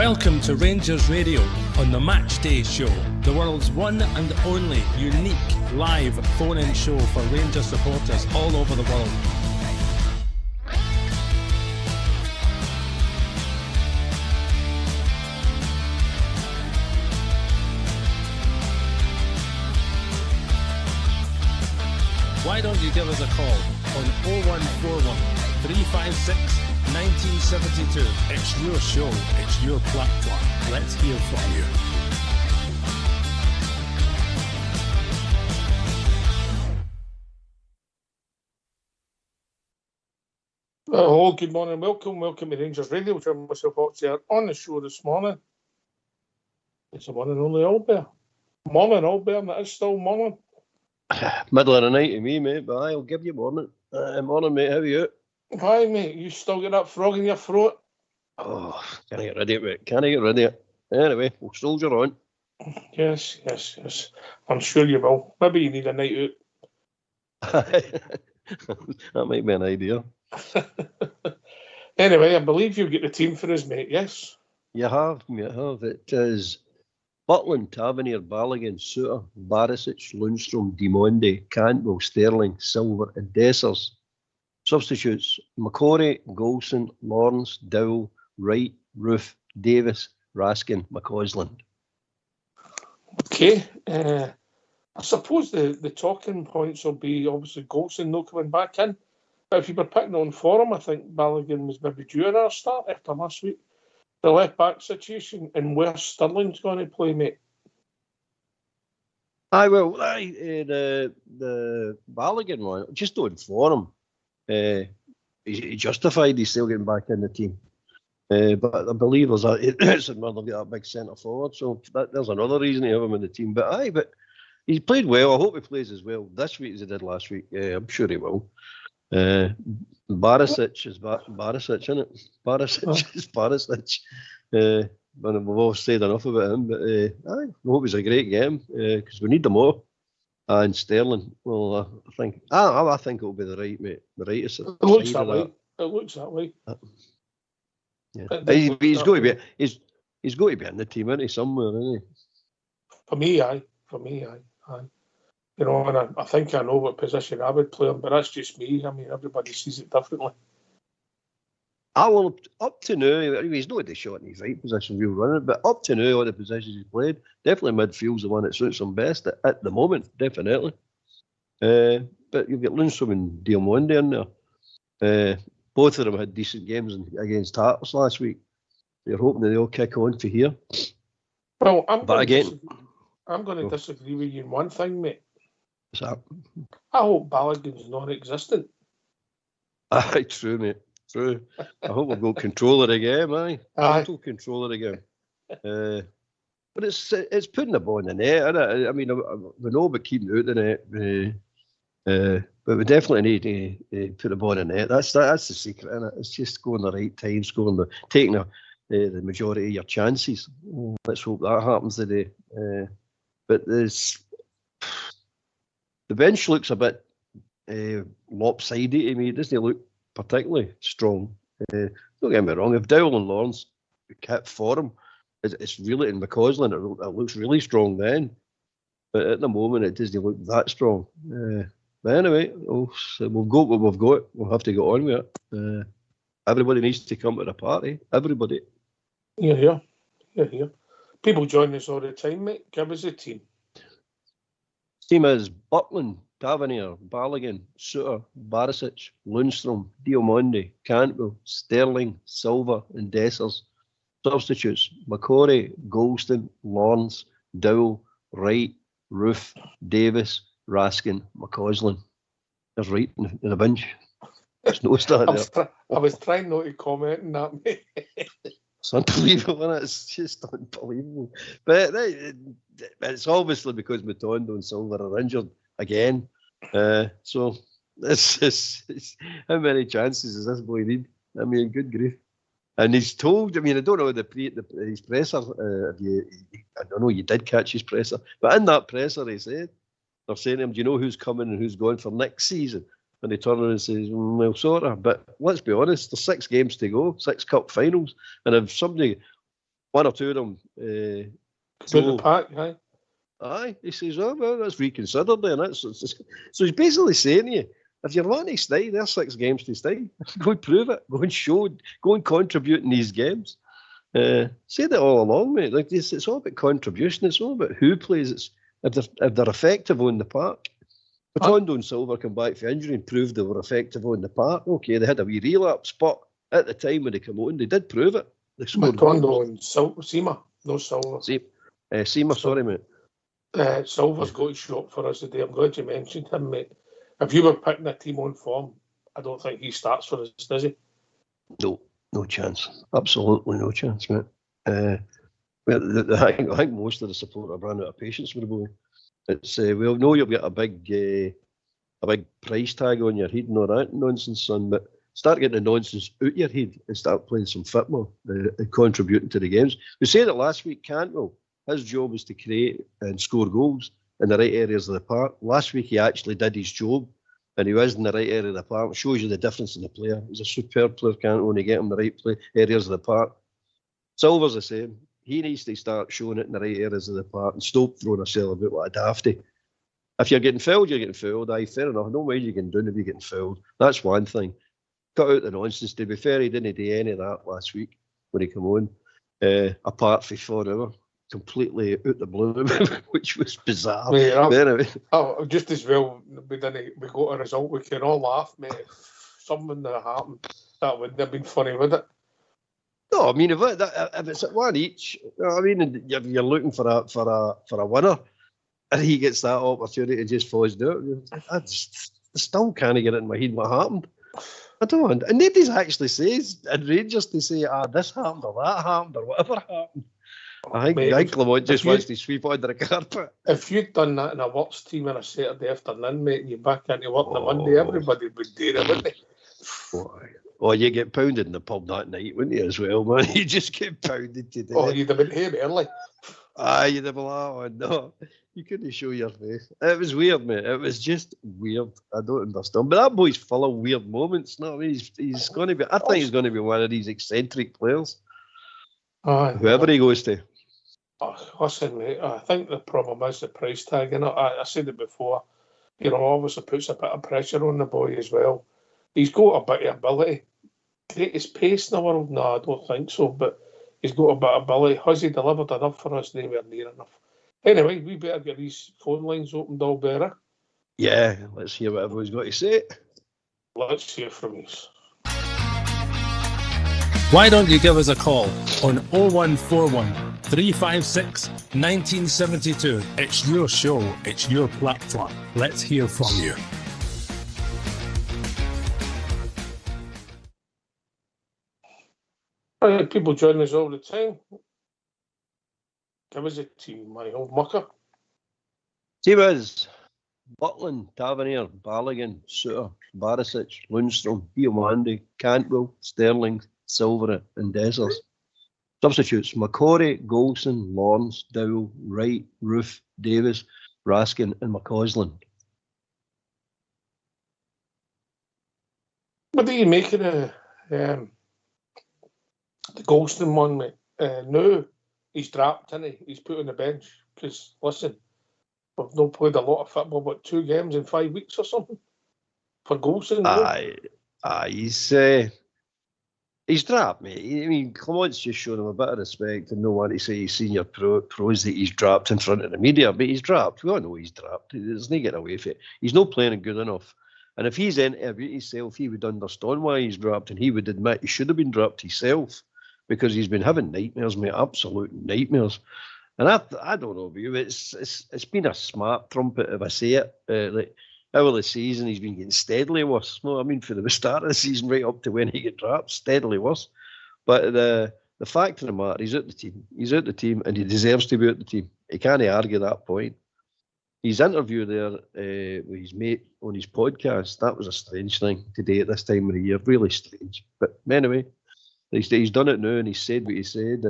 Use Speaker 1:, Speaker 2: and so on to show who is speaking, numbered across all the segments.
Speaker 1: Welcome to Rangers Radio on the Matchday show, the world's one and only unique live phone-in show for Rangers supporters all over the world. Why don't you give us a call on 0141 356 1972. It's your show, it's your platform. Let's hear from you.
Speaker 2: Hello, good morning, welcome to Rangers Radio, which I'm myself here on the show this morning. It's the one and only Albert. Morning, Albert, and it is still morning.
Speaker 3: Middle of the night to me, mate, but I'll give you morning. Morning, mate, how are you?
Speaker 2: Hi, mate, you still got that frog in your throat?
Speaker 3: Oh, can't get rid of it, mate. Can't get rid of it. Anyway, we'll soldier on.
Speaker 2: Yes. I'm sure you will. Maybe you need a night out.
Speaker 3: That might be an idea.
Speaker 2: Anyway, I believe you've got the team for us, mate, yes?
Speaker 3: You have, mate, have. It is Butland, Tavernier, Balogun, Suter, Barisic, Lundstrom, Dimonde, Cantwell, Sterling, Silver, and Dessers. Substitutes: McCorry, Goldson, Lawrence, Dowell, Wright, Roof, Davis, Raskin, McCausland.
Speaker 2: Okay. I suppose the talking points will be obviously Goldson not coming back in. But if you were picking on for him, I think Balogun was maybe due in our start after last week. The left back situation and where Sterling's going to play, mate.
Speaker 3: The Balogun one, just don't inform him. He justified he's still getting back in the team. But I believe there's another that big centre forward, so there's another reason to have him in the team. But he's played well. I hope he plays as well this week as he did last week. I'm sure he will. Barisic is Barisic, isn't it? Barisic is Barisic. We've all said enough about him, but I hope it's a great game because we need them all. And Sterling, well, I think it'll be the right, mate. The right is
Speaker 2: it looks that way. It looks that way.
Speaker 3: Yeah, he's got to be. He's got to be in the team, isn't he? Somewhere, isn't he? For me, aye.
Speaker 2: You know, and I think I know what position I would play him, but that's just me. I mean, everybody sees it differently.
Speaker 3: Well, up to now, he's not the shot in his right position, real running, but up to now, all the positions he's played, definitely midfield's the one that suits him best at the moment, definitely. But you've got Lundstrom and Diomande in there. Both of them had decent games against Hearts last week. You're hoping that they'll kick on to here.
Speaker 2: Well, I'm going to disagree with you in one thing, mate.
Speaker 3: What's that?
Speaker 2: I hope Balogun's non-existent.
Speaker 3: Aye, true, mate. True. I hope we've got control of the game, aye. Total control of the game. But it's putting the ball in the net, isn't it? I mean, we know about keeping it out the net. But we definitely need to put the ball in the net. That's the secret, isn't it? It's just scoring the right time, taking the majority of your chances. Let's hope that happens today. But the bench looks a bit lopsided to me. It doesn't look particularly strong. Don't get me wrong, if Dowell and Lawrence kept for him, it's really in McCausland, it looks really strong then. But at the moment, it doesn't look that strong. But anyway, so we've got what we've got. We'll have to get on with it. Everybody needs to come to the party. Everybody.
Speaker 2: You're here. People join us all the time, mate. Give us a team.
Speaker 3: Team is Butland, Tavernier, Balogun, Suter, Barisic, Lundstrom, Diomande, Cantwell, Sterling, Silver, and Dessers. Substitutes: McCorry, Goldson, Lawrence, Dowell, Wright, Roof, Davis, Raskin, McCausland. There's Wright in the bench. There's no start there.
Speaker 2: I was trying not to comment on that, mate.
Speaker 3: It's unbelievable, isn't it? It's just unbelievable. But it's obviously because Matondo and Silver are injured again. So it's how many chances does this boy need? I mean, good grief. And he's told, I mean, I don't know his presser, I don't know, you did catch his presser, but in that presser he said, they're saying to him, do you know who's coming and who's going for next season? And he turns around and says, well, sort of. But let's be honest, there's 6 games to go, 6 cup finals. And if somebody one or two of them.
Speaker 2: Through the pack, aye.
Speaker 3: Aye, he says, oh, well, that's reconsidered then. So he's basically saying to you, if you're wanting to stay, there's 6 games to stay. Go and prove it. Go and show. Go and contribute in these games. Said it all along, mate. Like this, it's all about contribution. It's all about who plays. It's if they're effective on the park. Matondo and Silver come back for injury and proved they were effective on the park. Okay, they had a wee relapse, but at the time when they come on, they did prove it. They scored
Speaker 2: Matondo and Seema, no Silver.
Speaker 3: Seema, sorry, mate.
Speaker 2: Silver's got to show up for us today. I'm glad you mentioned him, mate. If you were picking a team on form, I don't think he starts for us, does he?
Speaker 3: No chance. Absolutely no chance, mate. Well, I think most of the support have run out of patience with the boy. It's we know you'll get a big price tag on your head and all that nonsense, son, but start getting the nonsense out your head and start playing some football and contributing to the games. We said it last week, Cantwell. His job is to create and score goals in the right areas of the park. Last week he actually did his job and he was in the right area of the park. It shows you the difference in the player. He's a superb player, can't only get him the right areas of the park. Silver's the same. He needs to start showing it in the right areas of the park and stop throwing himself about like a dafty. If you're getting fouled, you're getting fouled. Aye, fair enough. No mind you can do if you're getting fouled. That's one thing. Cut out the nonsense. To be fair, he didn't do any of that last week when he came on. Apart from forever. Completely out the blue, which was bizarre.
Speaker 2: Mate,
Speaker 3: anyway.
Speaker 2: Just as well, we got a result. We can all laugh, mate. If something that happened, that wouldn't have been funny, would it?
Speaker 3: No, I mean if it's at one each, I mean if you're looking for a winner, and he gets that opportunity and just falls down, I still can't get it in my head what happened. I don't, and nobody's actually says in Rangers to say, this happened or that happened or whatever happened. I think Clement just wants to sweep under the carpet.
Speaker 2: If you'd done that in a works team on a Saturday afternoon, mate, and you're back into work on a Monday, everybody would do it, wouldn't they?
Speaker 3: Oh, you get pounded in the pub that night, wouldn't you, as well, man? You just get pounded today.
Speaker 2: Oh, you'd have been here early.
Speaker 3: You'd have been like, no, you couldn't show your face. It was weird, mate. It was just weird. I don't understand. But that boy's full of weird moments. No, I mean, he's going to be, I think he's going to be one of these eccentric players. Whoever he goes to.
Speaker 2: Listen, mate, I think the problem is the price tag. I said it before. Obviously puts a bit of pressure on the boy as well. He's got a bit of ability. Greatest pace in the world? No, I don't think so. But he's got a bit of ability. Has he delivered enough for us? Nowhere near enough. Anyway, we better get these phone lines opened all better.
Speaker 3: Yeah, let's hear what everyone's got to say.
Speaker 2: Let's hear from you.
Speaker 1: Why don't you give us a call on 0141 356 1972? It's your show, it's your platform. Let's hear from you.
Speaker 2: People join us all the time. Give us a team, my old mucker.
Speaker 3: Team is Butland, Tavernier, Balogun, Suter, Barisic, Lundstrom, Diomande, Cantwell, Sterling, Silver and Dessers. Substitutes: McCorry, Goldson, Lawrence, Dowell, Wright, Roof, Davis, Raskin and McCausland.
Speaker 2: What do you make of the Goldson one, mate? No, he's dropped, isn't he? He's put on the bench because, listen, we've not played a lot of football, but 2 games in 5 weeks or something for Goldson.
Speaker 3: He's dropped, mate. I mean, Clement's just shown him a bit of respect and no one to say he's senior pros that he's dropped in front of the media, but he's dropped. We all know he's dropped. There's no getting away from it. He's not playing good enough. And if he's interviewed himself, he would understand why he's dropped and he would admit he should have been dropped himself because he's been having nightmares, mate, absolute nightmares. And I don't know about you, it's been a smart trumpet if I say it. Over the season, he's been getting steadily worse. No, I mean, for the start of the season, right up to when he got dropped, steadily worse. But the fact of the matter, he's out the team. He's out the team, and he deserves to be out the team. He can't argue that point. His interview there with his mate on his podcast, that was a strange thing today at this time of the year. Really strange. But anyway, he's done it now, and he said what he said.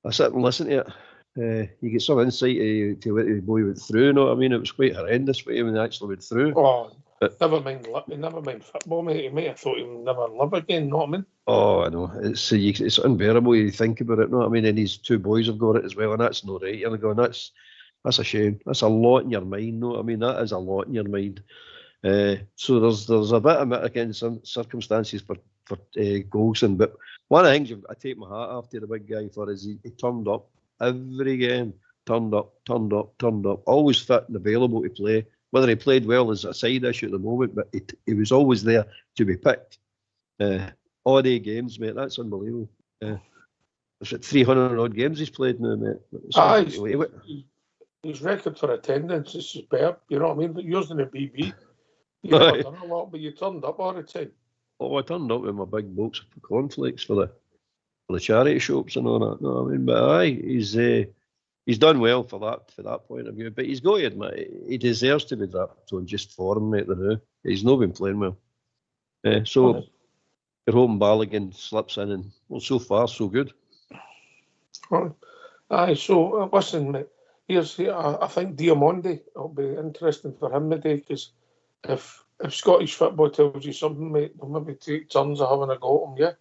Speaker 3: I sat and listened to it. You get some insight to what the boy went through, you know what I mean? It was quite horrendous what he actually went through.
Speaker 2: Oh, Never mind football, mate. He might have thought he would never live again, know what I mean?
Speaker 3: Oh, I know. It's unbearable. You think about it, know what I mean? And his two boys have got it as well, and that's not right. You're going, that's a shame. That's a lot in your mind, know what I mean? That is a lot in your mind. So there's a bit of mitigating circumstances for Goldson, but one of the things I take my hat off to the big guy for is he turned up every game. Turned up. Always fit and available to play. Whether he played well is a side issue at the moment, but he was always there to be picked. All day games, mate. That's unbelievable. It's at 300 odd games he's played now, mate.
Speaker 2: His record for attendance is superb. You know what I mean? Yours in the BB. You've never done a lot, but you turned up all the time.
Speaker 3: Oh, I turned up with my big box of cornflakes for the charity shops and all that. No, I mean, but he's done well for that point of view. But he's got to admit he deserves to be drafted on just form, mate. He's not been playing well. So you're hoping Balogun slips in, and well, so far so good.
Speaker 2: So listen, mate. I think Diamondi will be interesting for him today, because if Scottish football tells you something, mate, they'll maybe take turns of having a go at him, yeah?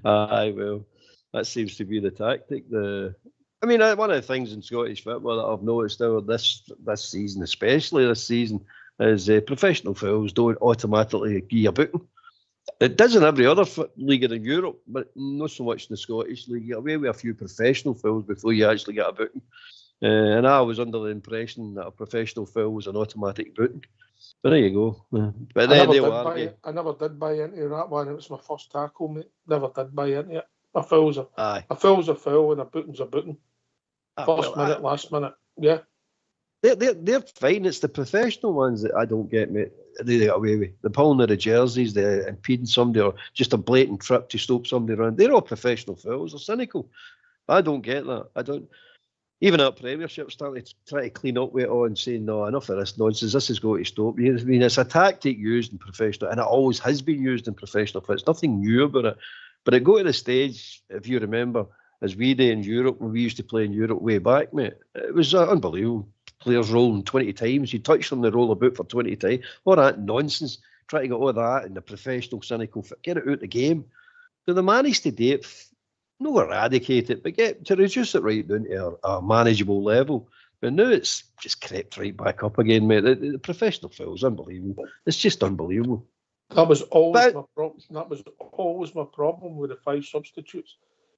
Speaker 3: Aye, well, that seems to be the tactic. I mean, one of the things in Scottish football that I've noticed now this season, especially this season, is professional fouls don't automatically give you a booking. It does in every other league in Europe, but not so much in the Scottish league. You get away with a few professional fouls before you actually get a booking. And I was under the impression that a professional foul was an automatic booking. But there you go. But then
Speaker 2: I never did buy into that one. It was my first tackle, mate. Never did buy into it. A foul's a foul and a booking's a booking. First minute, last minute. Yeah.
Speaker 3: They're fine. It's the professional ones that I don't get, mate. They get away with. The pulling of the jerseys, the impeding somebody, or just a blatant trip to stop somebody around. They're all professional fouls. They're cynical. I don't get that. I don't. Even at Premiership, starting to try to clean up with it all and saying, no, enough of this nonsense. This is going to stop. I mean, it's a tactic used in professional, and it always has been used in professional. It's nothing new about it. But it got to the stage, if you remember, as we did in Europe, when we used to play in Europe way back, mate, it was unbelievable. Players rolling 20 times. You touch them, they roll about for 20 times. All that nonsense. Try to get all that in the professional, cynical, get it out of the game. So they managed to do it, not eradicate it, but get to reduce it right down to a manageable level. But now it's just crept right back up again, mate. The professional foul is unbelievable. It's just unbelievable.
Speaker 2: That was always my problem. That was always my problem with the 5 substitutes.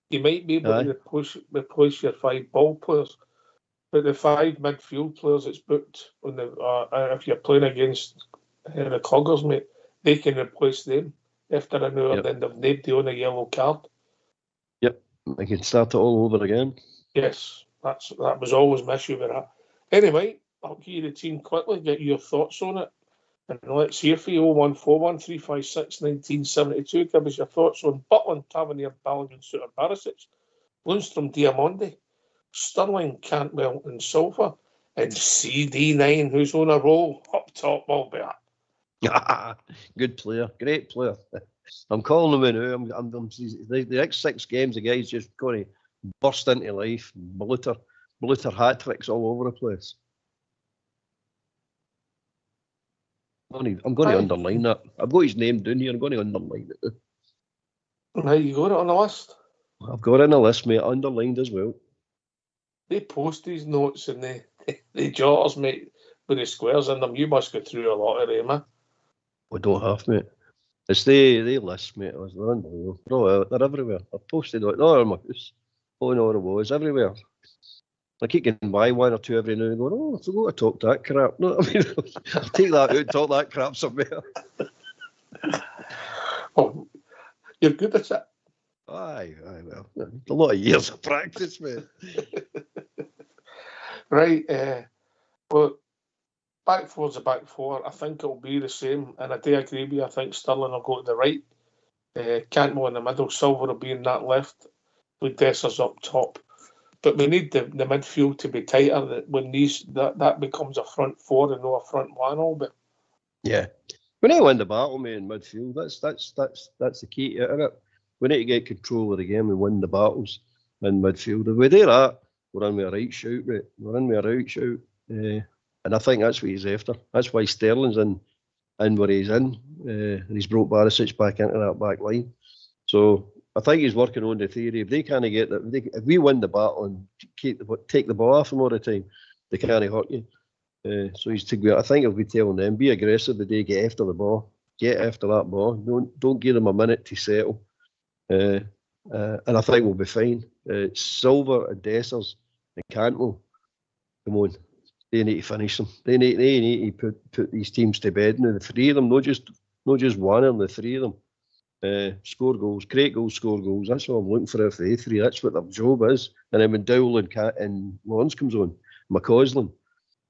Speaker 2: You might be able to replace your 5 ball players, but the 5 midfield players it's booked on if you're playing against the cloggers, mate, they can replace them after an hour. Then they've nobody on a yellow card.
Speaker 3: Yep, I can start it all over again.
Speaker 2: Yes, that was always my issue with that. Anyway, I'll give you the team quickly, get your thoughts on it. And let's hear for you. 0141 356 1972. Give us your thoughts on Butland, Tavernier, Balogun, Suter, Barisic, Lundstrom, Diamondi, Sterling, Cantwell, and Silva, and CD9, who's on a roll up top. Albert.
Speaker 3: Good player, great player. I'm calling him in now. The next 6 games, the guy's just going to burst into life. Blitter hat tricks all over the place. I'm going to underline that. I've got his name down here. I'm going to underline it.
Speaker 2: Now you got it on the list?
Speaker 3: I've got it on the list, mate. Underlined as well.
Speaker 2: They post these notes in the jars, mate, with the squares in them. You must go through a lot of them, eh?
Speaker 3: We don't have, mate. It's they list, mate. They're unbelievable. They're everywhere. I've posted it all on my house. Oh, no, it was everywhere. I keep getting by 1 or 2 every now and going, oh, I forgot to talk that crap. No, I mean, I'll take that out, talk that crap somewhere.
Speaker 2: Oh, you're good at it.
Speaker 3: Aye, well, a lot of years of practice, mate. Right,
Speaker 2: well, back four's a back 4. I think it'll be the same, and I do agree with you. I think Sterling will go to the right. Cantwell in the middle, Silva will be in that left, with Dessers up top. But we need the midfield to be tighter when that becomes a front 4 and not a front 1 all bit.
Speaker 3: Yeah. We need to win the battle, mate, in midfield. That's the key to it. We need to get control of the game and win the battles in midfield. If we do that, we're in with a right shout, mate. We're in with a right shout. And I think that's what he's after. That's why Sterling's in where he's in. And he's brought Barisic back into that back line. So I think he's working on the theory. If they can't get that, if we win the battle and take the ball off him all the time, they can't hurt you. So he's to go. I think he'll be telling them, be aggressive today, get after the ball, get after that ball. Don't give them a minute to settle. And I think we'll be fine. Silver and Dessers and Cantwell, come on, they need to finish them. They need to put these teams to bed. Now the three of them, not just one of them, the three of them. Score goals, create goals, score goals. That's what I'm looking for out of the three. That's what their job is. And then when Dowell and Lawrence comes on, McCausland,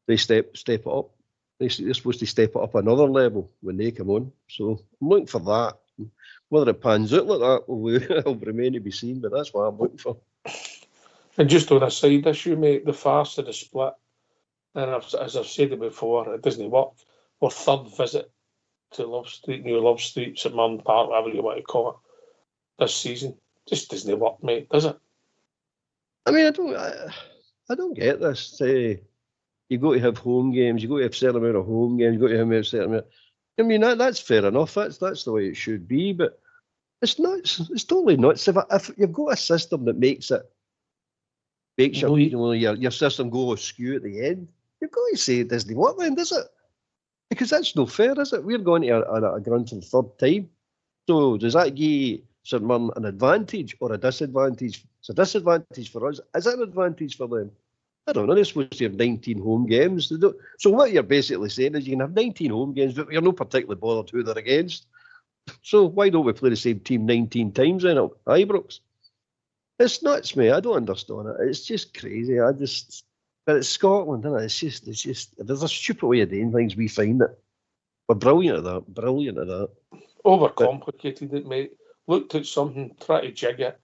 Speaker 3: they step it up. They're supposed to step it up another level when they come on. So I'm looking for that. Whether it pans out like that will remain to be seen, but that's what I'm looking for.
Speaker 2: And just on a side issue, mate, the farce of the split, and as I've said it before, it doesn't work. Our third visit to Love Street, New Love Street, St Mirren Park, whatever you want to call it, this season. Just doesn't work, mate, does it?
Speaker 3: I mean, I don't get this. You've got to have home games, you've got to have a certain amount of home games, you've got to have a certain amount. I mean, that's fair enough. That's the way it should be, but it's nuts. It's totally nuts. If you've got a system that makes your system go askew at the end, you've got to say it doesn't work then, does it? Because that's no fair, is it? We're going to a ground for the third time. So does that give St Mirren an advantage or a disadvantage? It's a disadvantage for us. Is it an advantage for them? I don't know. They're supposed to have 19 home games. So what you're basically saying is you can have 19 home games, but you're not particularly bothered who they're against. So why don't we play the same team 19 times then at Ibrox? It's nuts, mate. I don't understand it. It's just crazy. But it's Scotland, isn't it? It's just, there's a stupid way of doing things. We find it. We're brilliant at that.
Speaker 2: Overcomplicated it, mate. Looked at something, try to jig it,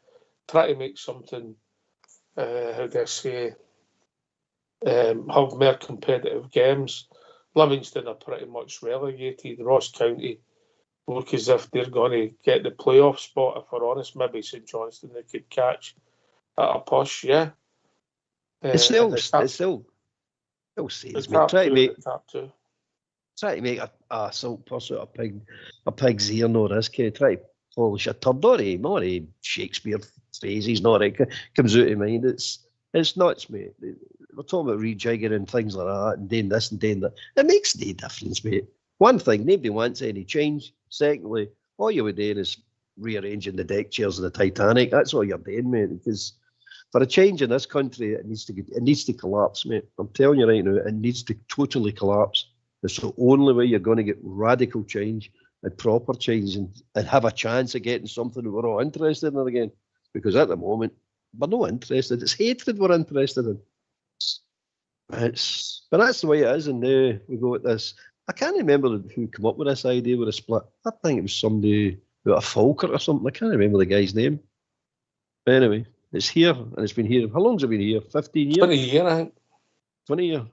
Speaker 2: try to make something, how do I say, have more competitive games. Livingston are pretty much relegated. Ross County look as if they're going to get the playoff spot, if we're honest. Maybe St Johnstone they could catch at a push, yeah.
Speaker 3: It still says me. Try to make a salt purse out of a pig's ear, no risk. Try to polish a turd, not a Shakespeare phrases, not it comes out of mind. It's nuts, mate. We're talking about rejigging and things like that and doing this and doing that. It makes no difference, mate. One thing, nobody wants any change. Secondly, all you were doing is rearranging the deck chairs of the Titanic. That's all you're doing, mate. Because for a change in this country, it needs to collapse, mate. I'm telling you right now, it needs to totally collapse. It's the only way you're going to get radical change and proper change and have a chance of getting something that we're all interested in again. Because at the moment, we're not interested. It's hatred we're interested in. But that's the way it is, and we go at this. I can't remember who came up with this idea with a split. I think it was somebody about a Falkirk or something. I can't remember the guy's name. But anyway, it's here, and it's been here. How long's it been here? 15 years?
Speaker 2: 20 years, I think.
Speaker 3: 20 years.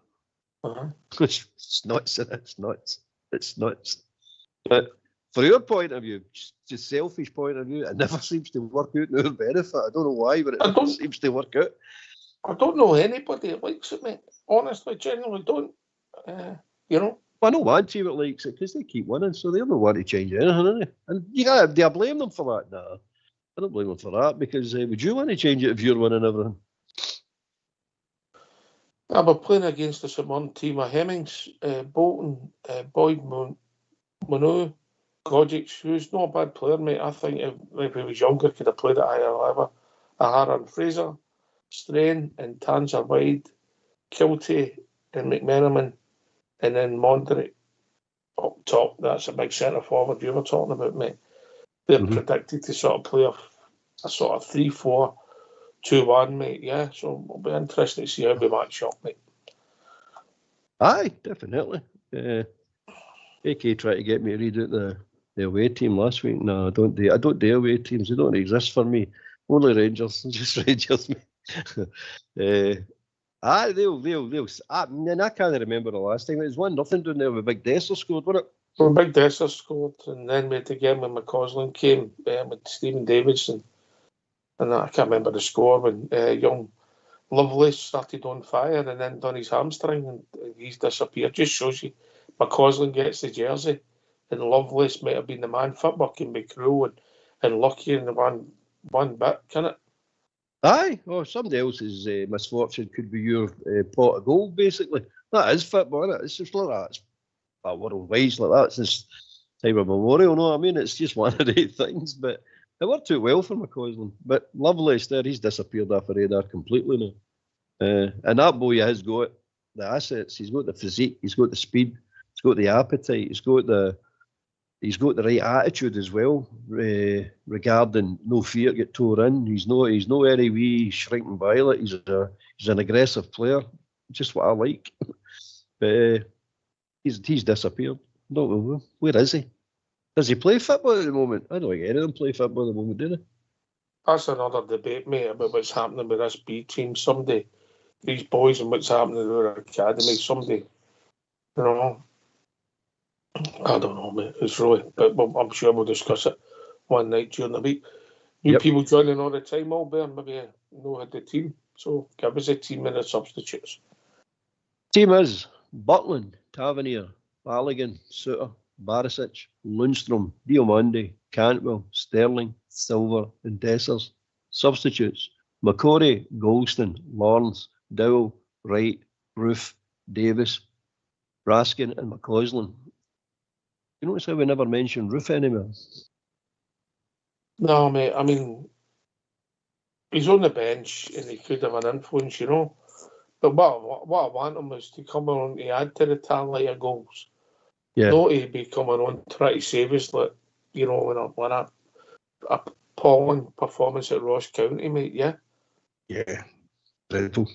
Speaker 2: Uh-huh.
Speaker 3: It's nuts. It's nuts. But for your point of view, just selfish point of view, it never seems to work out in our benefit. I don't know why, but it never seems to work out.
Speaker 2: I don't know anybody that likes it, mate. Honestly, genuinely don't.
Speaker 3: I know one team that likes it because they keep winning, so they don't want to change anything, are they? And do I blame them for that? No, I don't blame them for that because would you want to change it if you're winning everything?
Speaker 2: We're playing against the St Mirren team of Hemmings, Bolton, Boyd, Manu, Godzic, who's not a bad player, mate. I think if he was younger, could have played at higher level. Ahara and Fraser, Strain and Tanser Wide, Kilty and McMenamin, and then Mondrick up top. That's a big centre forward you were talking about, mate. They're predicted to sort of play a sort of 3-4-2-1, mate. Yeah, so it'll be interesting to see how we match up, mate.
Speaker 3: Aye, definitely. AK tried to get me to read out the away team last week. No, I don't do away teams. They don't exist for me. Only Rangers, just Rangers, mate. They'll. And I can't remember the last time. It was 1-0 down there with Big Dessler scored, wasn't it?
Speaker 2: Well, Big Dessler scored, and then we had again when McCausland came with Stephen Davidson. And I can't remember the score when young Lovelace started on fire and then done his hamstring and he's disappeared. Just shows you McCausland gets the jersey and Lovelace might have been the man. Football can be cruel and lucky in the one bit, can it?
Speaker 3: Aye, or somebody else's misfortune could be your pot of gold, basically. That is football, isn't it? It's just like that. It's that world wise like that. It's this time of memorial, know what I mean? It's just one of the things, but it worked too well for McCausland. But Lovelace there, he's disappeared off the radar completely now. And that boy has got the assets. He's got the physique. He's got the speed. He's got the appetite. He's got the right attitude as well, regarding no fear get tore in. He's no any wee shrinking violet. He's an aggressive player, just what I like. But he's disappeared. Don't know where is he? Does he play football at the moment? I don't think any of them play football at the moment, do they?
Speaker 2: That's another debate, mate, about what's happening with this B team. Someday, these boys and what's happening with our academy. Someday, you know. I don't know, mate. It's really, but I'm sure we'll discuss it one night during the week. New people joining all the time, Albert, maybe know the team. So give us a team and the substitutes.
Speaker 3: Team is Butland, Tavernier, Balogun, Suter, Barisic, Lundstrom, Diomande, Cantwell, Sterling, Silver, and Dessers. Substitutes: McCorry, Goldson, Lawrence, Dowell, Wright, Roof, Davis, Raskin, and McCausland. You notice how we never mentioned Roof anymore?
Speaker 2: No, mate. I mean, he's on the bench and he could have an influence, you know. But what I want him is to come on to add to the tally of goals.
Speaker 3: Yeah.
Speaker 2: Not to be coming on trying to save us, like, you know, when a appalling performance at Ross County, mate. Yeah.
Speaker 3: Yeah. Dreadful.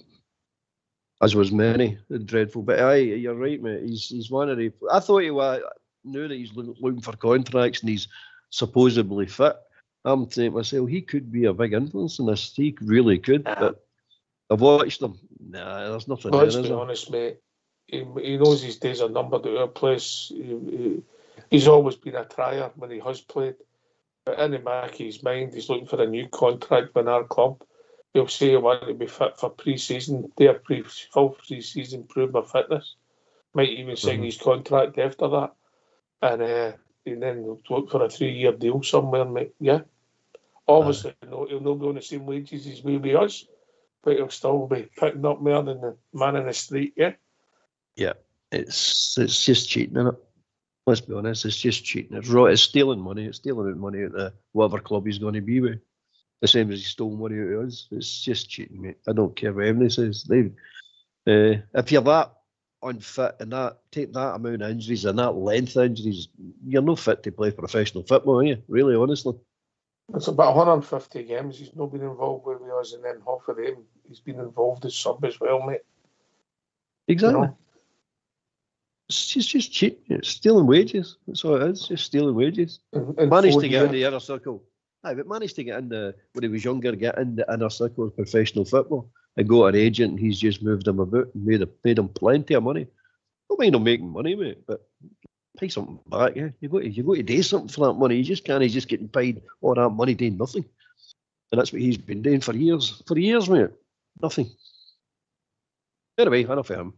Speaker 3: As was many. Dreadful. But aye, you're right, mate. He's one of the. I thought he was. Now that he's looking for contracts and he's supposedly fit, I'm saying to myself, he could be a big influence in this. He really could. But I've watched him. Nah, there's nothing there,
Speaker 2: Let's be honest, mate. He knows his days are numbered at our place. He's always been a trier when he has played. But in the back of his mind, he's looking for a new contract with our club. He'll say he wants to be fit for pre-season. Full pre-season, prove my fitness. Might even sign his contract after that. And then look for a 3-year deal somewhere, mate. Yeah. Obviously, he'll not be on the same wages as we be us, but he'll still be picking up more than the man in the street, yeah?
Speaker 3: Yeah. It's just cheating, isn't it? Let's be honest, it's just cheating. It's stealing money. It's stealing money out of whatever club he's going to be with. The same as he stole money out of us. It's just cheating, mate. I don't care what anybody says. If you're that unfit and take that amount of injuries and that length of injuries, you're not fit to play professional football, are you? Really, honestly.
Speaker 2: It's about 150 games he's not been involved with us, and then half of them he's been involved as sub as well, mate.
Speaker 3: Exactly.
Speaker 2: You know?
Speaker 3: It's just cheating. It's stealing wages. That's all it is. Just stealing wages.
Speaker 2: And
Speaker 3: managed to get in the inner circle. Aye, but managed to get in when he was younger, get in the inner circle of professional football. And got an agent, and he's just moved him about and made him plenty of money. Don't mind him making money, mate, but pay something back, yeah. You got to do something for that money. You just can't. He's just getting paid all that money doing nothing, and that's what he's been doing for years. For years, mate, nothing. Anyway, enough of him.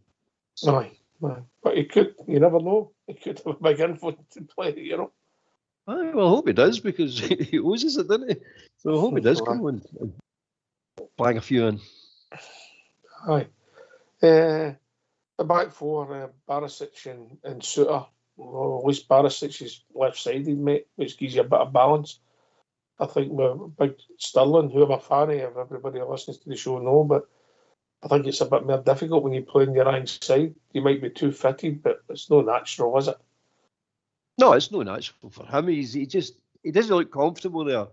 Speaker 2: Aye, but he could. You never know. He could have a big influence to play. You know.
Speaker 3: Aye, well, I hope he does because he owes us it, doesn't he? So I hope he does come and bang a few in.
Speaker 2: Aye. The back four, Barisic and Suter. Well, at least Barisic is left-sided, mate, which gives you a bit of balance. I think with Big Sterling, who I'm a fan of, everybody who listens to the show know, but I think it's a bit more difficult when you play on your right side. You might be too fitted, but it's no natural, is it?
Speaker 3: No, it's no natural for him. He doesn't look comfortable there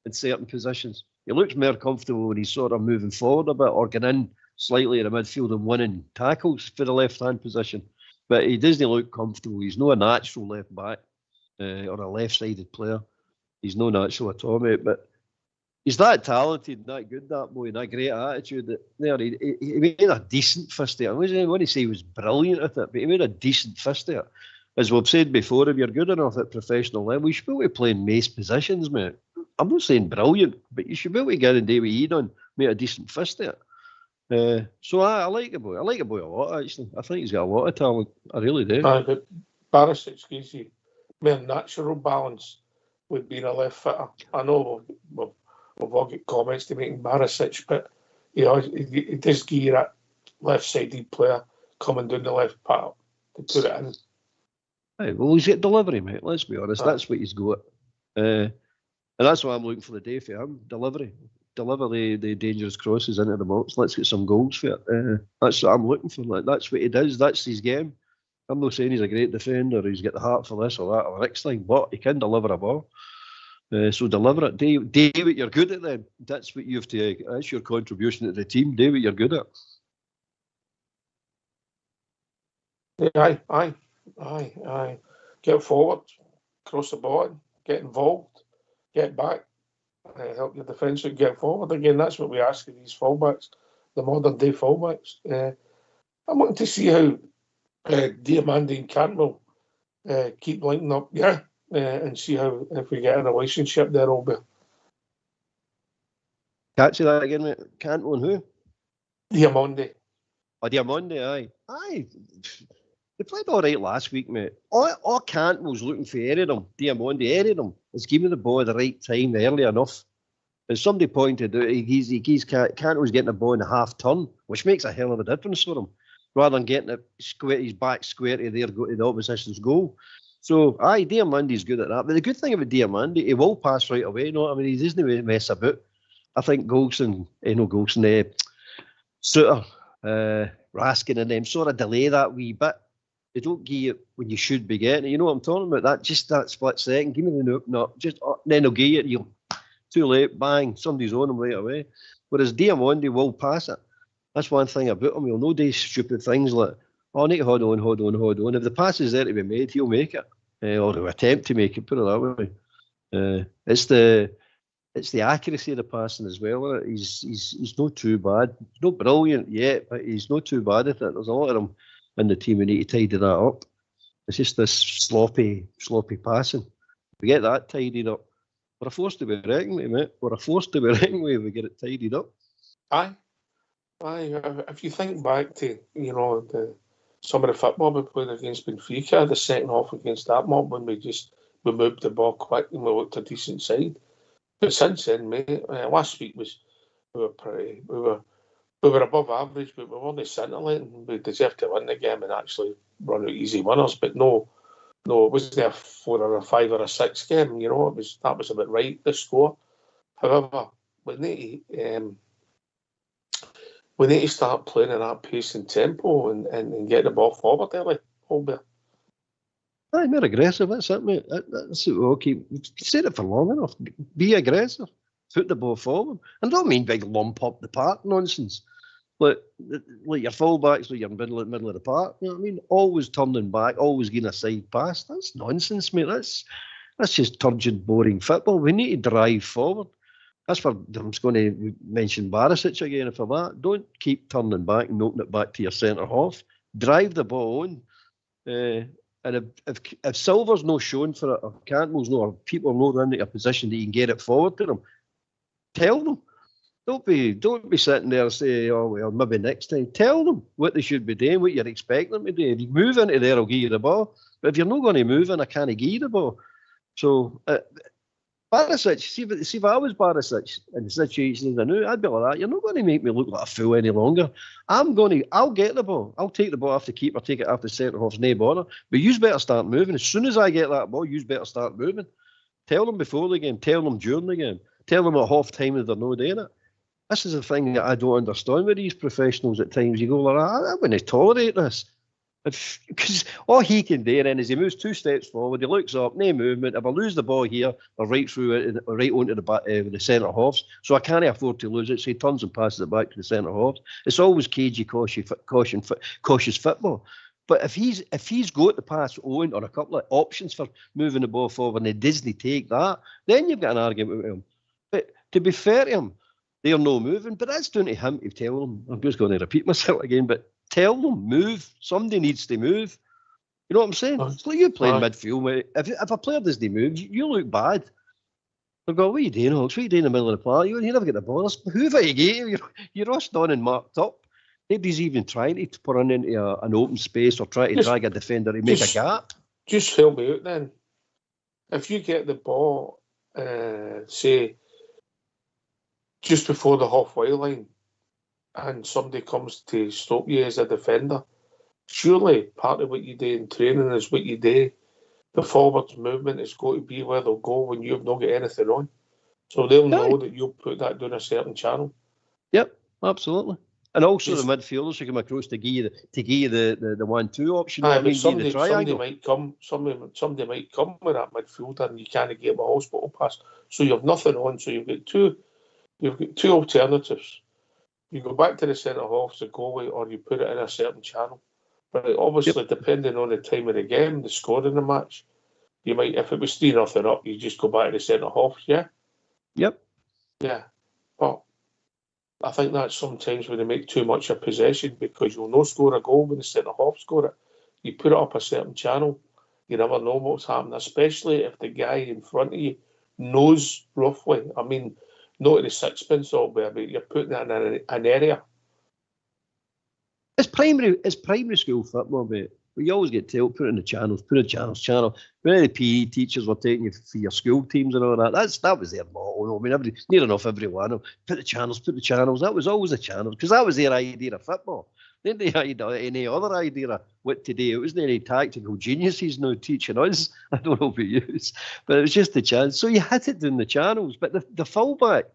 Speaker 3: in certain positions. He looks more comfortable when he's sort of moving forward a bit or getting in slightly in the midfield and winning tackles for the left-hand position. But he doesn't look comfortable. He's not a natural left back or a left-sided player. He's no natural at all, mate. But he's that talented, that good, that boy, and that great attitude. That there, he made a decent fist there. I wouldn't say he was brilliant at it, but he made a decent fist there. As we've said before, if you're good enough at professional level, you should be able to play in most positions, mate. I'm not saying brilliant, but you should be able to get in day with you done, make a decent fist there. So I like the boy. I like the boy a lot, actually. I think he's got a lot of talent. I really do.
Speaker 2: But Barisic gives you more natural balance with being a left footer. I know we've all got comments to make in Barisic, but he does give you that left-sided player coming down the left path to put it in.
Speaker 3: Right, well, he's got delivery, mate. Let's be honest. That's what he's got. And that's what I'm looking for the day for him. Delivery. Deliver the dangerous crosses into the box. Let's get some goals for it. That's what I'm looking for. Like, that's what he does. That's his game. I'm not saying he's a great defender, he's got the heart for this or that or the next thing, but he can deliver a ball. So deliver it. Do what you're good at then. That's what you have to, that's your contribution to the team. Do what you're good at.
Speaker 2: Aye. Get forward, cross the ball, get involved, get back, help your defence get forward. Again, that's what we ask of these fullbacks, the modern day fullbacks. I'm wanting to see how Diamandi and Cantwell keep linking up, and see how if we get a relationship there, Albert.
Speaker 3: Can't say that again, mate. Cantwell and who?
Speaker 2: Diamandi.
Speaker 3: Oh, Diamandi, aye. They played all right last week, mate. All Cantwell's looking for any of them. Diamandi, any of them, is giving the ball at the right time early enough. As somebody pointed out, Cantwell's getting the ball in a half turn, which makes a hell of a difference for him, rather than getting it his back square to there, go to the opposition's goal. So, aye, Diamandi's good at that. But the good thing about Diamandi, he will pass right away. You know what I mean? He doesn't mess about. I think Goldson, Suter, Raskin and them sort of delay that wee bit. They don't give you when you should be getting it. You know what I'm talking about? That split second. Give me the no, then they'll give you it. You're too late. Bang. Somebody's on him right away. Whereas Diamandi will pass it. That's one thing about him. He'll no do stupid things like, I need to hold on. If the pass is there to be made, he'll make it. Or he'll attempt to make it, put it that way. It's the accuracy of the passing as well. He's not too bad. He's not brilliant yet, but he's not too bad at it. There's a lot of them in the team who need to tidy that up. It's just this sloppy passing. We get that tidied up. We're a force to be reckoned with, mate. We're a force to be reckoned with if we get it tidied up.
Speaker 2: Aye. If you think back to, some of the football we played against Benfica, the second half against that mob, when we moved the ball quick and we looked a decent side. But since then, mate, last week we were above average, but we weren't scintillating. We deserved to win the game and actually run out easy winners. But no, it wasn't a 4 or a 5 or a 6 game. That was about right, the score. However, we need to start playing at that pace and tempo and get the ball forward early.
Speaker 3: Aye, more aggressive, that's it, mate. That's okay. We've said it for long enough. Be aggressive. Put the ball forward. And I don't mean big lump up the park nonsense. Like your fullbacks, like your middle of the park. You know what I mean? Always turning back, always getting a side pass. That's nonsense, mate. That's just turgid, boring football. We need to drive forward. That's where I'm going to mention Barisic again for that. Don't keep turning back and knocking it back to your centre half. Drive the ball on. And if Silver's not shown for it, or Cantwell's not, or people are not in a position that you can get it forward to them, tell them. Don't be sitting there and say, oh, well, maybe next time. Tell them what they should be doing, what you're expecting them to do. If you move into there, I'll give you the ball. But if you're not going to move in, I can't give you the ball. So, Barisic, see if I was Barisic in the situation I knew, I'd be like that. You're not going to make me look like a fool any longer. I'll get the ball. I'll take the ball off the keeper, take it off the centre half's no bother. But you better start moving. As soon as I get that ball, you better start moving. Tell them before the game. Tell them during the game. Tell them at half time if they're not doing it. This is the thing that I don't understand with these professionals at times. You go like, I wouldn't tolerate this. Because all he can do then is he moves 2 steps forward, he looks up, no movement. If I lose the ball here, or right through it, or right onto the centre halves, so I can't afford to lose it. So he turns and passes it back to the centre halves. It's always cagey, cautious football. But if he's got the pass on or a couple of options for moving the ball forward and he doesn't take that, then you've got an argument with him. But to be fair to him, they're no moving. But that's down to him to tell them. I'm just going to repeat myself again, but tell them, move. Somebody needs to move. You know what I'm saying? It's like you playing midfield, mate. If a player doesn't move, you look bad. They've got, what are you doing, Hawks? What are you doing in the middle of the park? You never get the ball. Who have you get? You're rushed on and marked up. Nobody's even trying to put on into an open space or try to drag a defender to make a gap.
Speaker 2: Just help me out then. If you get the ball, say, just before the halfway line, and somebody comes to stop you as a defender, surely part of what you do in training is what you do. The forwards movement is going to be where they'll go when you've not got anything on. So they'll know that you'll put that down a certain channel.
Speaker 3: Yep, absolutely. And also the midfielders who come across to give you the 1-2 option.
Speaker 2: Somebody might come with that midfielder and you can't get a hospital pass. So you have nothing on. So you've got two alternatives. You go back to the centre half, the goalie, or you put it in a certain channel. But obviously, depending on the time of the game, the score in the match, you might, if it was 3-0 up, you just go back to the centre half, yeah?
Speaker 3: Yep.
Speaker 2: Yeah. But I think that's sometimes when they make too much of possession because you'll not score a goal when the centre half score it. You put it up a certain channel, you never know what's happening, especially if the guy in front of you knows roughly. I mean, not the sixpence all there, but you're putting it in an area.
Speaker 3: It's primary school football, mate. You always get told, put it in the channels, put a channel. When the PE teachers were taking you for your school teams and all that, that was their motto. I mean, near enough every one of them. Put the channels. That was always the channels, because that was their idea of football. They didn't have any other idea of what to do. It wasn't any tactical geniuses now teaching us. I don't know about you, but it was just the chance. So you hit it in the channels. But the fullback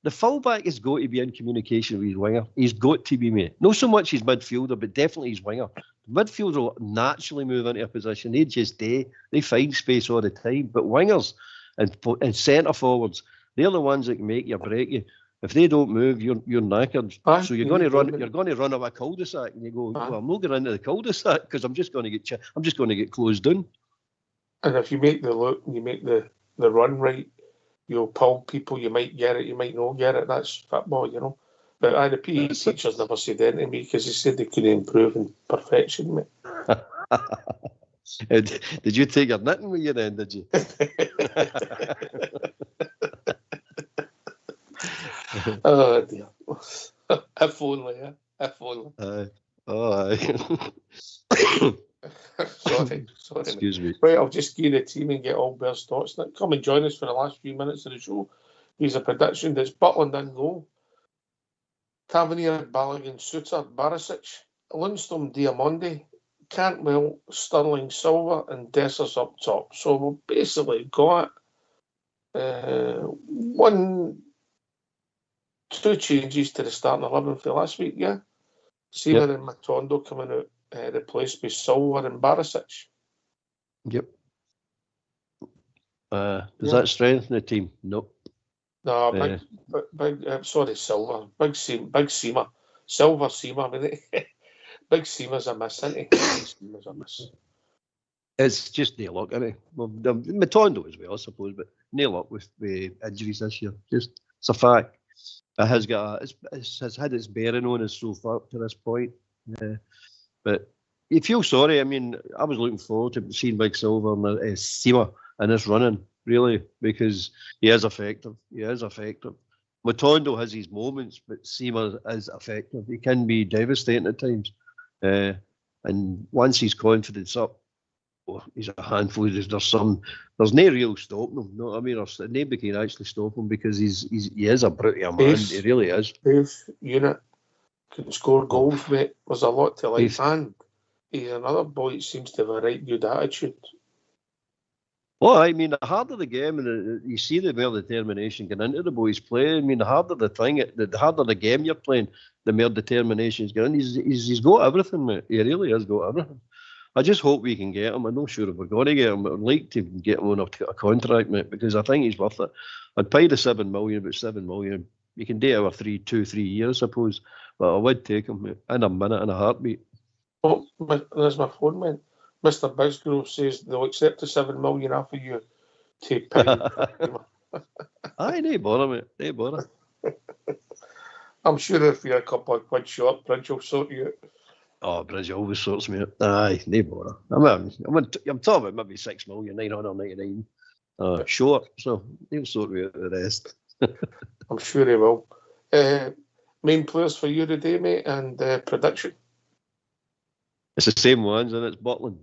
Speaker 3: has got to be in communication with his winger. He's got to be, mate. Not so much his midfielder, but definitely his winger. The midfielder will naturally move into a position. They find space all the time. But wingers and centre forwards, they're the ones that can make you or break you. If they don't move, you're knackered. So you're going to run up a cul-de-sac, and you go, well, I'm not going into the cul-de-sac because I'm just going to get closed down. And
Speaker 2: if you make the look and you make the run right, you'll pull people. You might get it, you might not get it. That's football, you know. But the PE teachers never said anything to me because they said they couldn't improve in perfection, mate.
Speaker 3: Did you take your knitting with you then, did you?
Speaker 2: Oh dear. If only, yeah. If only. Sorry.
Speaker 3: Excuse me.
Speaker 2: Right, I'll just give the team and get all Bear's thoughts. Come and join us for the last few minutes of the show. Here's a prediction. That's Butland in goal. Tavernier, Balogun, Suter, Barisic, Lundstrom, Diamondi, Cantwell, Sterling, Silva, and Dessers up top. So we've basically got 2 changes to the starting 11 for last week, yeah? Seaman and Matondo coming out, replaced by Silva and Barisic.
Speaker 3: Yep. Does that strengthen the team? Nope.
Speaker 2: No, Silva. Big Seamer. Silver Seamer, I mean, Big Seamer's a miss, isn't he? Big Seamer's a miss.
Speaker 3: It's just no luck, isn't it? Well, Matondo as well, I suppose, but no luck with the injuries this year. Just, it's a fact. It has had its bearing on us so far up to this point. But you feel sorry. I mean, I was looking forward to seeing Big Silver and Seamer in this running, really, because he is effective. Matondo has his moments, but Seamer is effective. He can be devastating at times. And once his confidence up, he's a handful. There's no real stopping him. No, I mean, nobody can actually stop him because he is a brute of a man. He really is.
Speaker 2: Dave, unit can score goals, mate. There's a lot to like, and he's another boy that seems to have a right good attitude.
Speaker 3: Well, I mean, the harder the game, and you see the more determination going into the boys' play. I mean, the harder the game you're playing, the more determination he's got. He's got everything, mate. He really has got everything. I just hope we can get him. I'm not sure if we're going to get him. I'd like to get him on a contract, mate, because I think he's worth it. I'd pay the $7 million, about $7 million. You can do it over 2-3 years, I suppose. But I would take him, mate, in a minute, in a heartbeat.
Speaker 2: Oh, there's my phone, man. Mr. Bisgrove says they'll accept the $7 million off of you to pay.
Speaker 3: Aye, no bother, mate. No bother.
Speaker 2: I'm sure if you're a couple of quid short, Bridge will sort you out.
Speaker 3: Oh, Bridge always sorts me out. Aye, no bother. I'm talking about maybe $6,999,000. short, so he'll sort out the rest.
Speaker 2: I'm sure he will. Main players for you today, mate, and prediction.
Speaker 3: It's the same ones, and it's Butland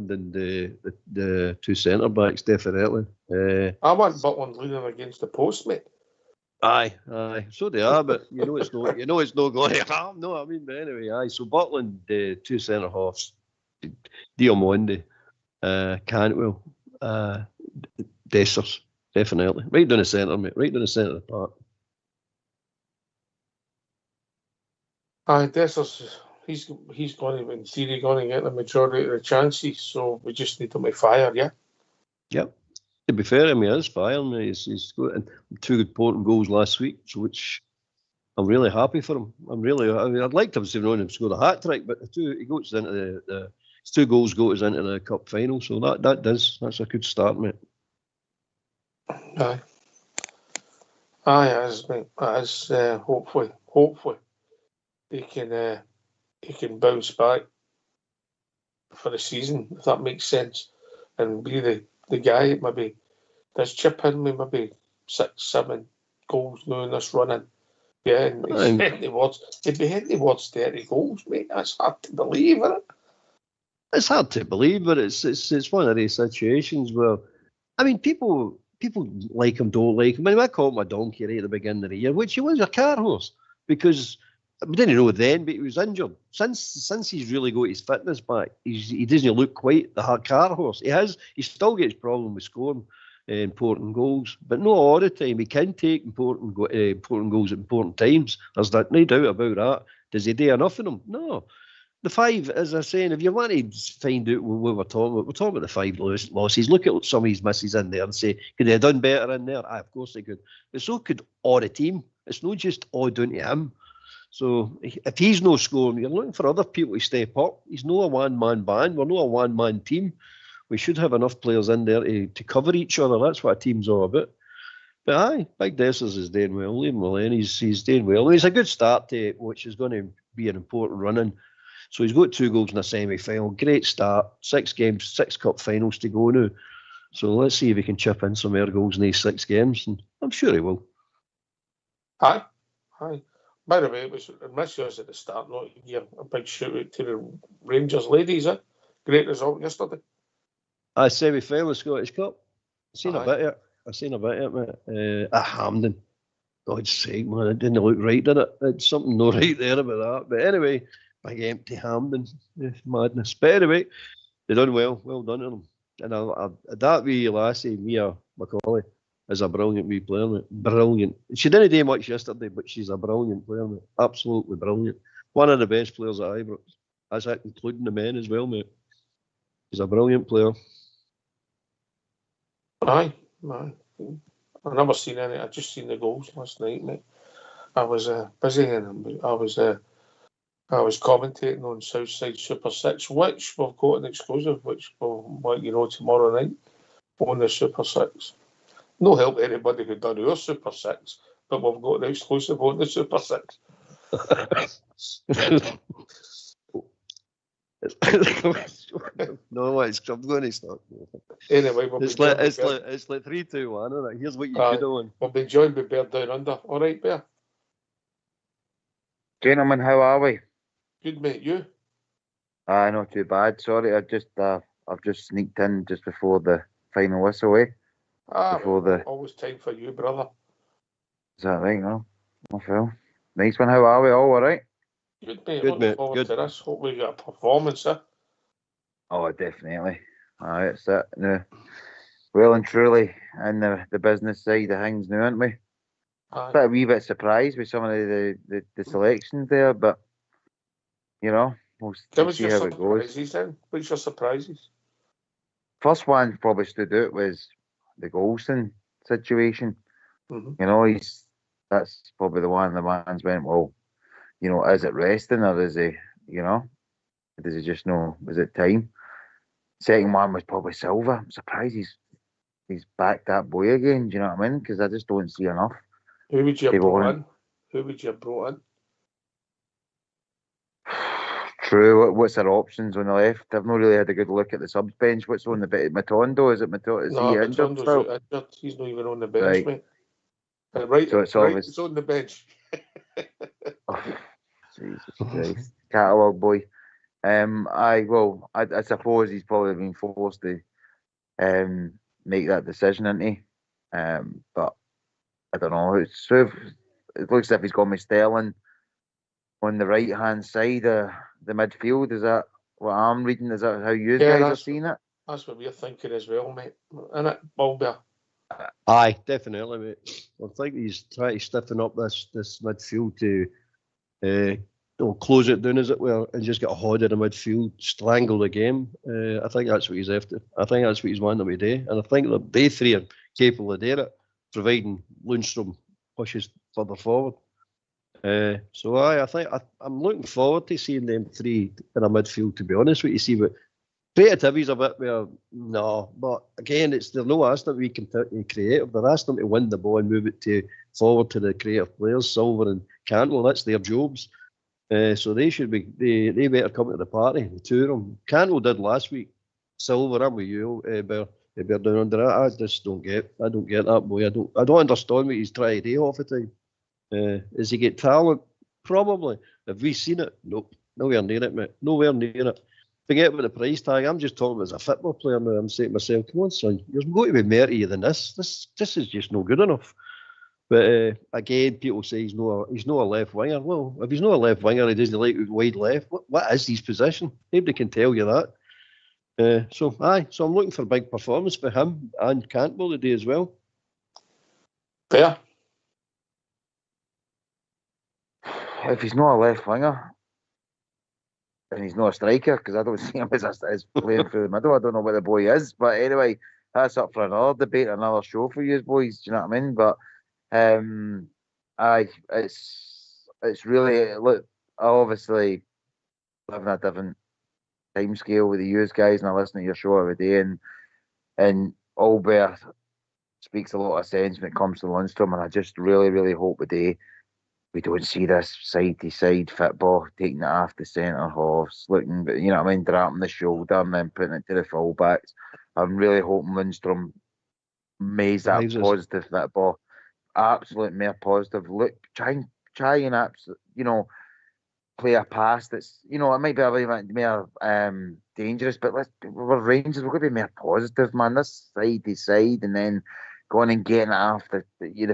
Speaker 3: and the two centre backs definitely.
Speaker 2: I want Butland leaning against the post, mate.
Speaker 3: Aye, so they are, but it's no going to harm. No, I mean, but anyway, aye. So Butland, two centre halves, Diamondi, Cantwell, Dessers, definitely right down the centre, mate. Right down the centre of the park.
Speaker 2: Aye, Dessers. He's going to, in theory, going to get the majority of the chances. So we just need him to fire, yeah.
Speaker 3: Yep. To be fair, I mean, he is firing. He's got two important goals last week, which I'm really happy for him. I'd like to have seen him score a hat trick, but he goes into his 2 goals goes into the cup final, so that's a good start, mate.
Speaker 2: Aye, as mate, as hopefully he can bounce back for the season, if that makes sense, and be the guy. Maybe does chip in with maybe 6-7 goals now in this running. Yeah, and he'd be heading towards 30 goals, mate. That's hard to believe, isn't it?
Speaker 3: It's hard to believe, but it's one of these situations where, I mean, people like him, don't like him. I mean, I called him a donkey right at the beginning of the year, which he was, a car horse, because we didn't know then, but he was injured. Since he's really got his fitness back, he doesn't look quite the car horse. He still gets problem with scoring important goals, but not all the time. He can take important goals at important times. There's no doubt about that. Does he do enough of them? No. The 5, as I was saying, if you want to find out what we're talking about the 5 losses. Look at some of his misses in there and say, could they have done better in there? Aye, of course they could. But so could all the team. It's not just all down to him. So if he's no scoring, you're looking for other people to step up. He's not a one-man band. We're not a one-man team. We should have enough players in there to cover each other. That's what a team's all about. But aye, Big Dessers is doing well. Liam Mullane, he's doing well. He's a good start to it, which is going to be an important run-in. So he's got 2 goals in a semi-final. Great start. 6 games, 6 cup finals to go now. So let's see if he can chip in some more goals in these 6 games. And I'm sure he will.
Speaker 2: Aye. By the way, it was misuse at the start. Not give a big shout out to the Rangers ladies. Great result yesterday.
Speaker 3: Aye, semi-final Scottish Cup. I've seen a bit of it, mate. At Hampden. God's sake, man, it didn't look right, did it? It's something no right there about that. But anyway, big empty Hampden. Madness. But anyway, they done well. Well done to them. And that wee lassie, Mia Macaulay, is a brilliant wee player, mate. Brilliant. She didn't do much yesterday, but she's a brilliant player, mate. Absolutely brilliant. One of the best players at Ibrox. That's including the men as well, mate. She's a brilliant player.
Speaker 2: Aye. I've never seen any. I just seen the goals last night, mate. I was busy and I was commentating on Southside Super 6, which we've got an exclusive, which we'll let you know tomorrow night on the Super 6. No help to anybody who done our Super 6, but we've got the exclusive on the Super 6.
Speaker 3: No, I'm going to stop.
Speaker 2: Anyway,
Speaker 3: it's like 3, 2, 1, isn't it? Here's what you could have done.
Speaker 2: We'll be joined by Bear Down Under. All right, Bear?
Speaker 4: Gentlemen, how are we?
Speaker 2: Good, mate. You?
Speaker 4: Not too bad. Sorry, I've just sneaked in just before the final whistle,
Speaker 2: Always time for you, brother.
Speaker 4: Is that right? No, well, nice one. How are we? All right?
Speaker 2: Good, mate.
Speaker 3: Good,
Speaker 2: Looking
Speaker 3: mate.
Speaker 2: forward
Speaker 3: Good.
Speaker 2: to this. Hope we get a performance,
Speaker 4: Oh, definitely. Aye, it's it. Well and truly in the business side of things now, aren't we?
Speaker 2: Aye.
Speaker 4: Bit a wee bit surprised with some of the selections there, but we'll see how it goes.
Speaker 2: Then? What's your surprises?
Speaker 4: First one probably stood out was the Goldson situation.
Speaker 2: Mm-hmm.
Speaker 4: That's probably the one the man's went, well, is it resting or is he, does he just know, is it time? Second one was probably Silva. I'm surprised he's back that boy again, do you know what I mean? Because I just don't see enough.
Speaker 2: Who would you have brought in?
Speaker 4: True. What's their options on the left? I've not really had a good look at the subs bench. What's on the bench? Matondo? Is it Matondo? Is he injured
Speaker 2: Matondo's
Speaker 4: still?
Speaker 2: injured. He's not even on the bench,
Speaker 4: Right.
Speaker 2: mate. Right,
Speaker 4: So it's
Speaker 2: right,
Speaker 4: obvious.
Speaker 2: it's on the bench.
Speaker 4: Oh, Jesus Christ. Catalogue boy. I suppose he's probably been forced to make that decision, isn't he? But I don't know. It looks as if he's got me Sterling on the right hand side of the midfield. Is that what I'm reading? Is that how you guys are seeing it?
Speaker 2: That's what we're thinking as well, mate. Isn't it, Bulber?
Speaker 3: Aye, definitely, mate. I think he's trying to stiffen up this midfield to close it down, as it were, and just get a hold of the midfield, strangle the game. I think that's what he's after. I think that's what he's wanting to do. And I think that they three are capable of doing it, providing Lundstrom pushes further forward. So I think I'm looking forward to seeing them three in a midfield, to be honest with you. See, but creativity's a bit where, no, but again, they're not asking them to be completely creative. They're asking them to win the ball and move it forward to the creative players, Silver and Cantwell. That's their jobs. So they should be. They better come to the party. The two of them. Cantwell did last week. Silver, I'm with you. Bear down under it. I just don't get. I don't get that boy. I don't understand what he's trying to do half the time. Does he get talent? Probably. Have we seen it? Nope. Nowhere near it, mate. Nowhere near it. Forget about the price tag. I'm just talking as a football player now. I'm saying to myself, come on, son, you're going to be more to you than this. This is just no good enough. But again, people say he's not a left winger. Well, if he's not a left winger, he doesn't like wide left. What is his position? Nobody can tell you that. So I'm looking for a big performance for him and Cantwell today as well.
Speaker 2: Fair.
Speaker 4: If he's not a left winger, and he's not a striker, because I don't see him as playing through the middle. I don't know what the boy is, but anyway, that's up for another debate, another show for you boys. Do you know what I mean? But it's really, look, I obviously live in a different time scale with the US guys, and I listen to your show every day, and Albert speaks a lot of sense when it comes to Lundstrom, and I just really, really hope today we don't see this side-to-side football, taking it off the centre halves, looking, you know what I mean, dropping the shoulder and then putting it to the full-backs. I'm really hoping Lundstrom makes that positive football. Absolute more positive. Look, try and play a pass that's, it might be a little bit more dangerous, but we're Rangers, we're going to be more positive, man. This side-to-side and then going and getting it off the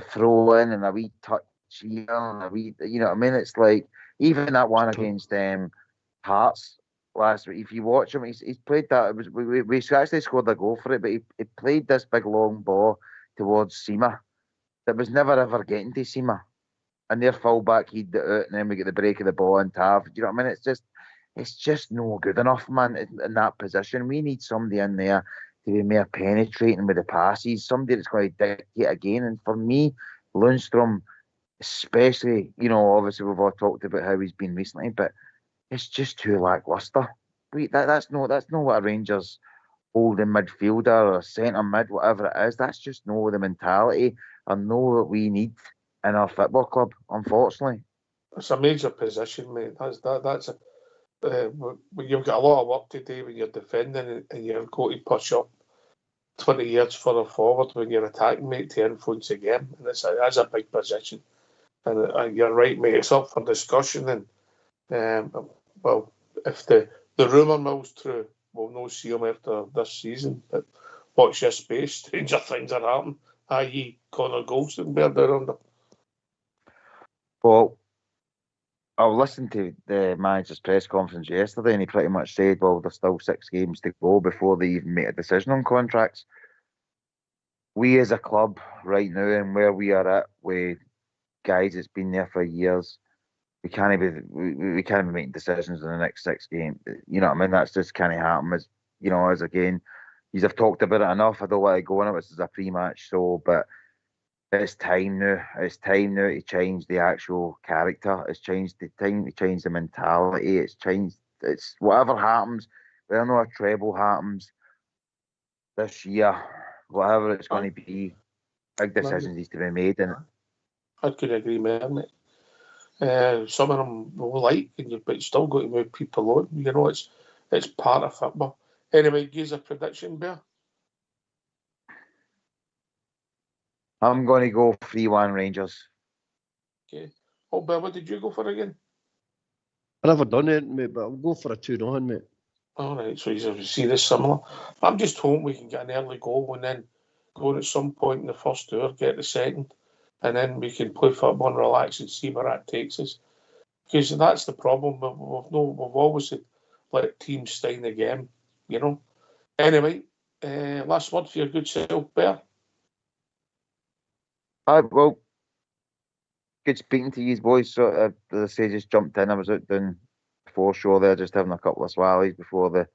Speaker 4: throw in and a wee touch here and a wee, you know what I mean? It's like, even that one against Hearts last week, if you watch him, he's played that. We actually scored a goal for it, but he played this big long ball towards Seema that was never ever getting to Seema. And their fullback, he'd it out, and then we get the break of the ball and Tav. Do you know what I mean? It's just no good enough, man, in that position. We need somebody in there to be more penetrating with the passes, somebody that's going to dictate again. And for me, Lundstrom, especially, obviously we've all talked about how he's been recently, but it's just too lackluster. That's not what a Rangers holding midfielder or centre mid, whatever it is. That's just not the mentality and know what we need in our football club, unfortunately.
Speaker 2: It's a major position, mate. That's you've got a lot of work to do when you're defending and you've got to push up 20 yards further forward when you're attacking, mate, to influence the game. And that's a big position. And you're right, mate. It's up for discussion. And well, if the rumour mill's true, we'll not see him after this season. But watch your space. Stranger things are happening. I.e., Connor Goldson, bear down under.
Speaker 4: Well, I listened to the manager's press conference yesterday, and he pretty much said, well, there's still 6 games to go before they even make a decision on contracts. We as a club right now, and where we are at with guys that's been there for years, we can't be making decisions in the next 6 games. You know what I mean? That's just can't happen. As again, you've talked about it enough. I don't want to go on it. This is a pre-match show, but it's time now. It's time now to change the actual character. It's time to change the mentality. It's whatever happens. Whether or not a treble happens this year, whatever it's going to be, big decisions needs to be made. And
Speaker 2: I could agree more, mate. Some of them will like, but you still got to move people on. You know, it's part of football. Anyway, gives a prediction, Bear.
Speaker 4: I'm going to go 3-1 Rangers.
Speaker 2: Okay. Oh, Bear, what did you go for again?
Speaker 3: I've never done it, mate, but I'll go for a 2-0, mate.
Speaker 2: All right, so you see this similar. I'm just hoping we can get an early goal and then go in at some point in the first hour, get the second, and then we can play football and relax and see where that takes us. Because that's the problem. We've always let teams stay in the game, you know. Anyway, last word for your good self, Bear.
Speaker 4: Well, good speaking to you boys. So, as I say, just jumped in. I was out doing before show there, just having a couple of swallows before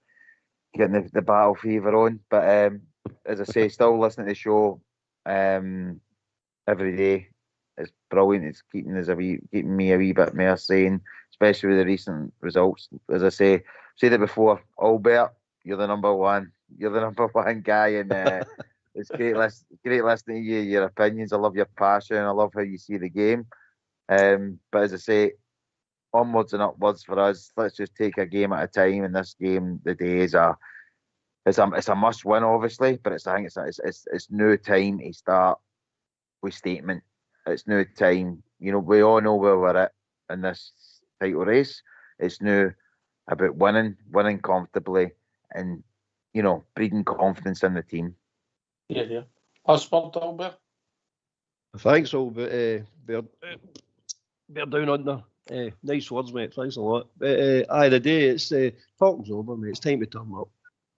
Speaker 4: getting the battle fever on. But as I say, still listening to the show every day. It's brilliant. It's keeping me a wee bit more sane, especially with the recent results. As I said it before, Albert, you're the number one. You're the number one guy, and it's great listening to you, your opinions. I love your passion. I love how you see the game. But as I say, onwards and upwards for us. Let's just take a game at a time. In this game, the day is it's a must win, obviously. But I think it's no time to start with statement. It's no time. You know, we all know where we're at in this title race. It's now about winning comfortably, and you know, breeding confidence in the team.
Speaker 2: Yeah. Last word, Albert.
Speaker 3: Thanks, all, but bear down under. Nice words, mate. Thanks a lot. But the day, it's talking's over, mate. It's time to turn up.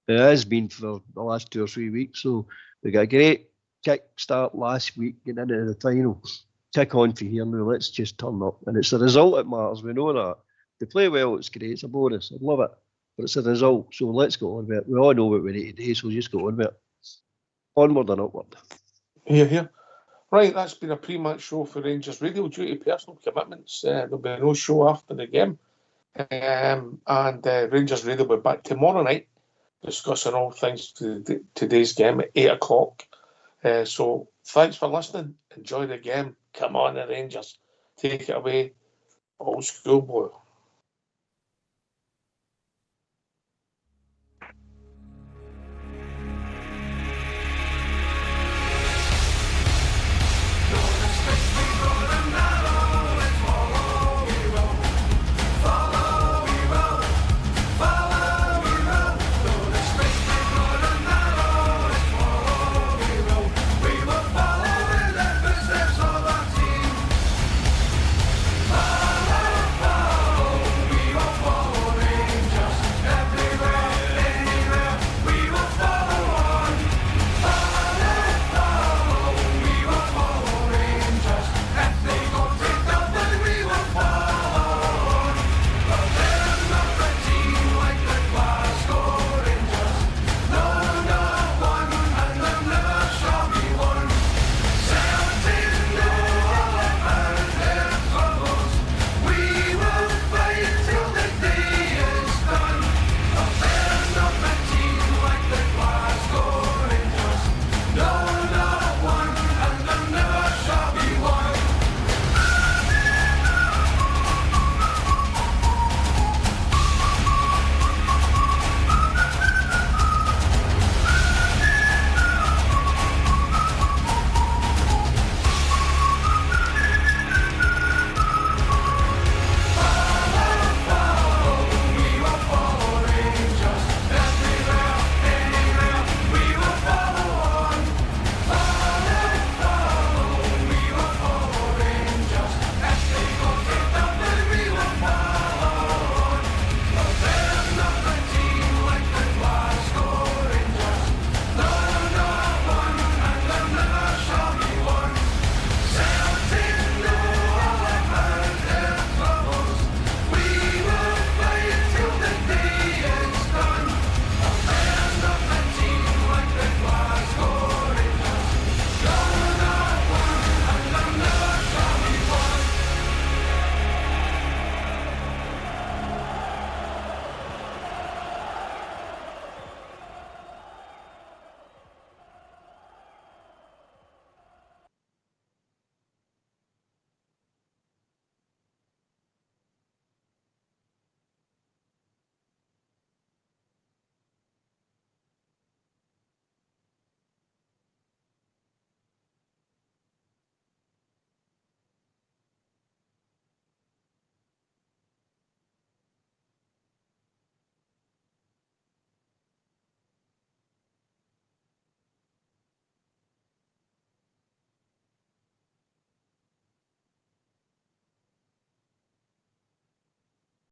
Speaker 3: It has been for the last 2 or 3 weeks, so we got a great kick start last week, getting into the final. Kick on for here now. Let's just turn up, and it's the result that matters. We know that. They play well, it's great. It's a bonus. I'd love it, but it's a result. So let's go on with it. We all know what we need to do, so just go on with it. Onward and upward.
Speaker 2: Here. Right, that's been a pre-match show for Rangers Radio due to personal commitments. There'll be no show after the game. And Rangers Radio will be back tomorrow night discussing all things to today's game at 8 o'clock. So thanks for listening. Enjoy the game. Come on, the Rangers. Take it away. Old school boy.